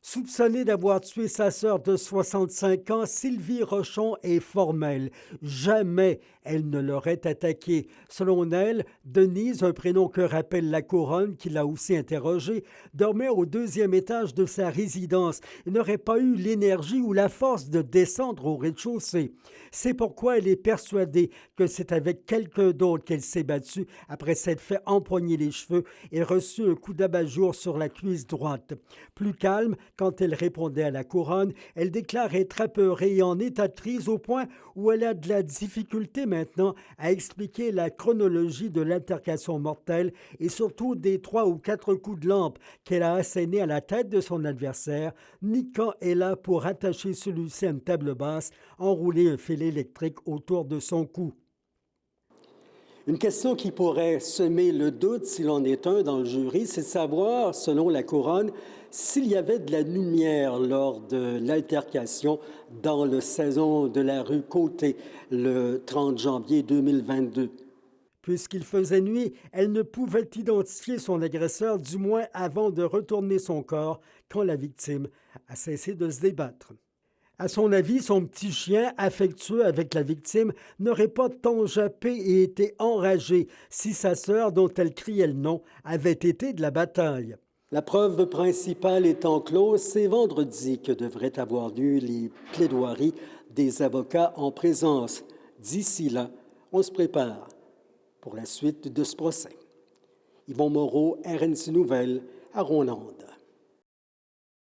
Soupçonnée d'avoir tué sa sœur de 65 ans, Sylvie Rochon est formelle. Jamais elle ne l'aurait attaqué. Selon elle, Denise, un prénom que rappelle la couronne, qui l'a aussi interrogée, dormait au deuxième étage de sa résidence et n'aurait pas eu l'énergie ou la force de descendre au rez-de-chaussée. C'est pourquoi elle est persuadée que c'est avec quelqu'un d'autre qu'elle s'est battue après s'être fait empoigner les cheveux et reçu un coup d'abat-jour sur la cuisse droite. Plus calme, quand elle répondait à la couronne, elle déclare être apeurée et en état de crise au point où elle a de la difficulté maintenant à expliquer la chronologie de l'altercation mortelle et surtout des 3 ou 4 coups de lampe qu'elle a assénés à la tête de son adversaire, ni quand elle a, pour attacher celui-ci à une table basse, enroulé un fil électrique autour de son cou. Une question qui pourrait semer le doute, s'il en est un dans le jury, c'est de savoir, selon la couronne, s'il y avait de la lumière lors de l'altercation dans le saison de la rue Côté le 30 janvier 2022. Puisqu'il faisait nuit, elle ne pouvait identifier son agresseur, du moins avant de retourner son corps, quand la victime a cessé de se débattre. À son avis, son petit chien, affectueux avec la victime, n'aurait pas tant jappé et été enragé si sa sœur, dont elle criait le nom, avait été de la bataille. La preuve principale étant close, c'est vendredi que devraient avoir lieu les plaidoiries des avocats en présence. D'ici là, on se prépare pour la suite de ce procès. Yvon Moreau, RNC Nouvelles, à Ronande.